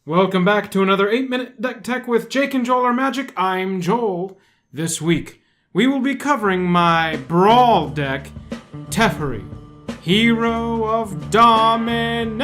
Welcome back to another 8-minute deck tech with Jake and Joel are Magic. I'm Joel. This week, we will be covering my Brawl deck, Teferi, Hero of Dominaria.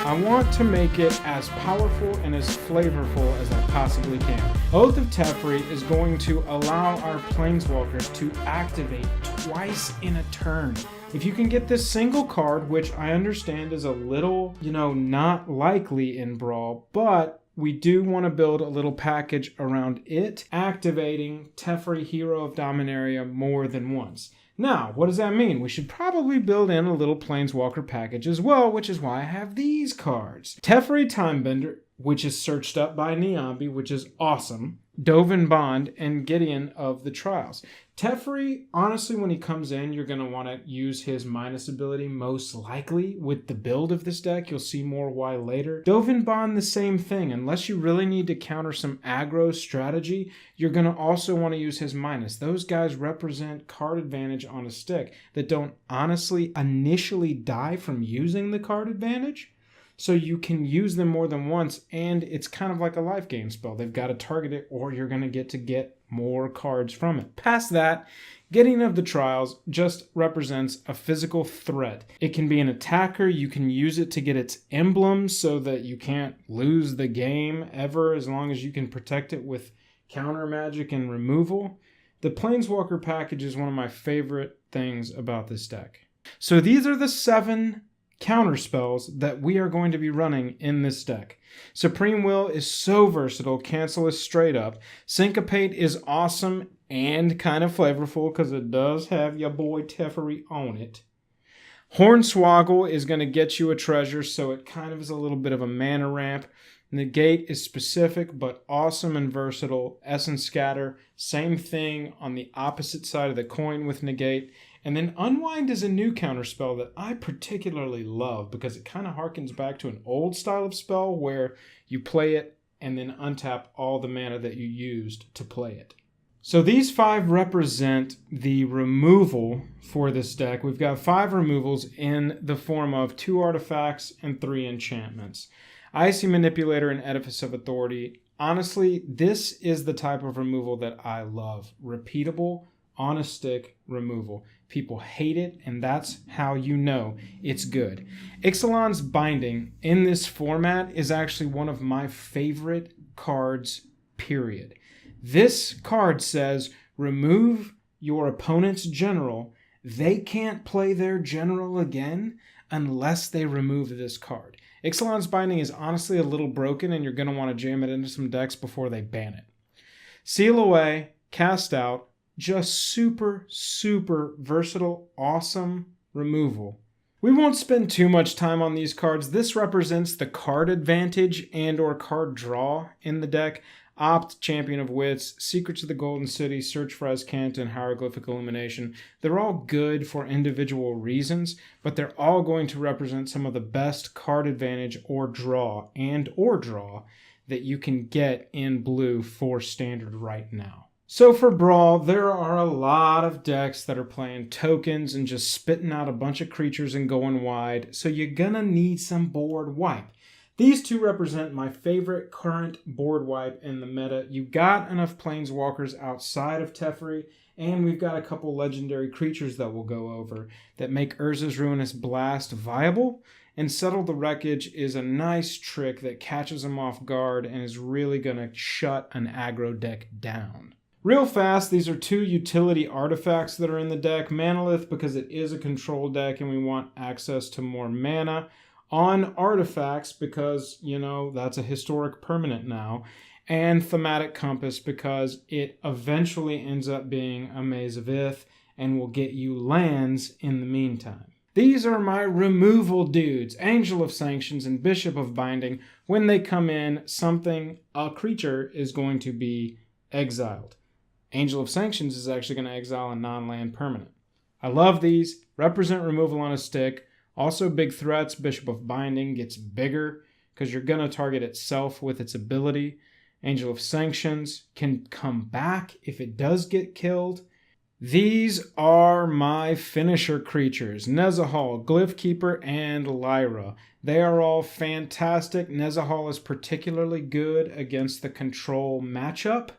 I want to make it as powerful and as flavorful as I possibly can. Oath of Teferi is going to allow our Planeswalkers to activate twice in a turn. If you can get this single card, which I understand is a little, not likely in Brawl, but we do want to build a little package around it, activating Teferi, Hero of Dominaria more than once. Now, what does that mean? We should probably build in a little Planeswalker package as well, which is why I have these cards. Teferi Timebender, which is searched up by Niambi, which is awesome. Dovin Bond, and Gideon of the Trials. Teferi, honestly, when he comes in, you're going to want to use his minus ability most likely with the build of this deck. You'll see more why later. Dovin Bond, the same thing. Unless you really need to counter some aggro strategy, you're going to also want to use his minus. Those guys represent card advantage on a stick that don't honestly initially die from using the card advantage. So you can use them more than once, and it's kind of like a life game spell. They've got to target it, or you're going to get more cards from it. Past that, Gideon of the Trials just represents a physical threat. It can be an attacker. You can use it to get its emblem so that you can't lose the game ever as long as you can protect it with counter magic and removal. The Planeswalker package is one of my favorite things about this deck. So these are the 7 counter spells that we are going to be running in this deck. Supreme Will is so versatile, cancel is straight up. Syncopate is awesome and kind of flavorful because it does have your boy Teferi on it. Hornswoggle is going to get you a treasure, so it kind of is a little bit of a mana ramp. Negate is specific but awesome and versatile. Essence Scatter, same thing on the opposite side of the coin with Negate. And then Unwind is a new counterspell that I particularly love because it kind of harkens back to an old style of spell where you play it and then untap all the mana that you used to play it. So these 5 represent the removal for this deck. We've got 5 removals in the form of 2 artifacts and 3 enchantments. Icy Manipulator and Edifice of Authority. Honestly, this is the type of removal that I love. Repeatable, on a stick removal. People hate it, and that's how you know it's good. Ixalan's Binding in this format is actually one of my favorite cards, period. This card says, remove your opponent's general. They can't play their general again unless they remove this card. Ixalan's Binding is honestly a little broken, and you're going to want to jam it into some decks before they ban it. Seal Away, Cast Out, just super, super versatile, awesome removal. We won't spend too much time on these cards. This represents the card advantage and or card draw in the deck. Opt, Champion of Wits, Secrets of the Golden City, Search for Azcanta, and Hieroglyphic Illumination. They're all good for individual reasons, but they're all going to represent some of the best card advantage or draw that you can get in blue for standard right now. So for Brawl, there are a lot of decks that are playing tokens and just spitting out a bunch of creatures and going wide, so you're gonna need some board wipe. These 2 represent my favorite current board wipe in the meta. You got enough Planeswalkers outside of Teferi, and we've got a couple legendary creatures that we'll go over that make Urza's Ruinous Blast viable, and Settle the Wreckage is a nice trick that catches them off guard and is really gonna shut an aggro deck down. Real fast, these are 2 utility artifacts that are in the deck. Manalith, because it is a control deck and we want access to more mana. On artifacts, because, that's a historic permanent now. And Thematic Compass, because it eventually ends up being a Maze of Ith and will get you lands in the meantime. These are my removal dudes, Angel of Sanctions and Bishop of Binding. When they come in, a creature is going to be exiled. Angel of Sanctions is actually going to exile a non-land permanent. I love these. Represent removal on a stick. Also big threats. Bishop of Binding gets bigger because you're going to target itself with its ability. Angel of Sanctions can come back if it does get killed. These are my finisher creatures, Nezahal, Glyphkeeper, and Lyra. They are all fantastic. Nezahal is particularly good against the control matchup.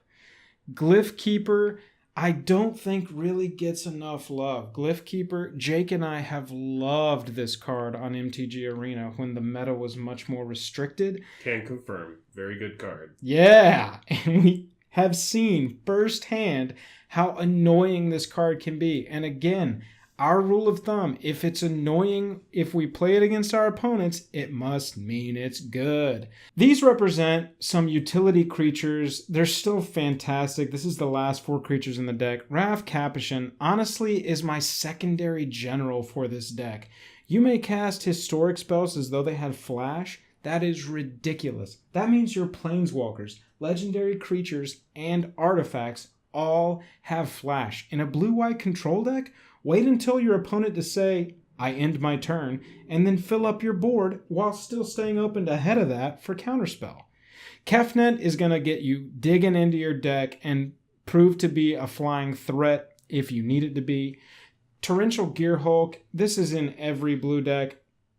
Glyphkeeper, I don't think really gets enough love. Glyphkeeper, Jake and I have loved this card on MTG Arena when the meta was much more restricted. Can confirm. Very good card. Yeah, and we have seen firsthand how annoying this card can be. And again, our rule of thumb, if it's annoying, if we play it against our opponents, it must mean it's good. These represent some utility creatures. They're still fantastic. This is the last 4 creatures in the deck. Rav Capuchin, honestly, is my secondary general for this deck. You may cast historic spells as though they had flash. That is ridiculous. That means your planeswalkers, legendary creatures, and artifacts all have flash. In a blue-white control deck, wait until your opponent to say, I end my turn, and then fill up your board while still staying open ahead of that for counterspell. Kefnet is going to get you digging into your deck and prove to be a flying threat if you need it to be. Torrential Gearhulk, this is in every blue deck.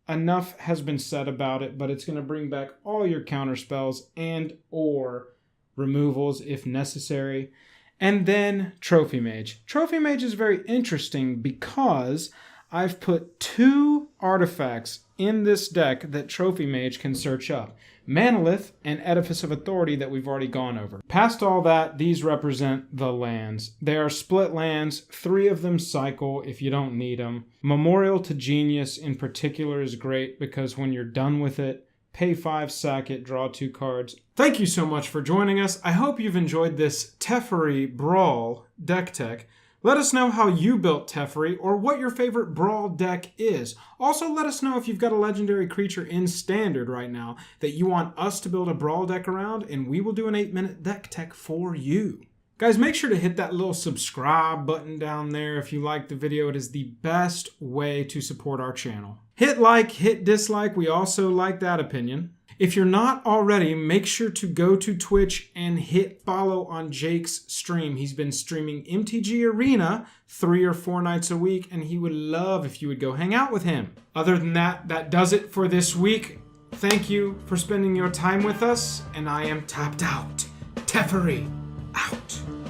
Enough has been said about it, but it's going to bring back all your counterspells and or removals if necessary. And then Trophy Mage. Trophy Mage is very interesting because I've put 2 artifacts in this deck that Trophy Mage can search up. Manolith and Edifice of Authority that we've already gone over. Past all that, these represent the lands. They are split lands. 3 of them cycle if you don't need them. Memorial to Genius in particular is great because when you're done with it, pay 5, sack it, draw 2 cards. Thank you so much for joining us. I hope you've enjoyed this Teferi Brawl deck tech. Let us know how you built Teferi or what your favorite Brawl deck is. Also, let us know if you've got a legendary creature in Standard right now that you want us to build a Brawl deck around, and we will do an 8-minute deck tech for you. Guys, make sure to hit that little subscribe button down there if you like the video. It is the best way to support our channel. Hit like, hit dislike. We also like that opinion. If you're not already, make sure to go to Twitch and hit follow on Jake's stream. He's been streaming MTG Arena 3 or 4 nights a week, and he would love if you would go hang out with him. Other than that, that does it for this week. Thank you for spending your time with us, and I am tapped out. Teferi out.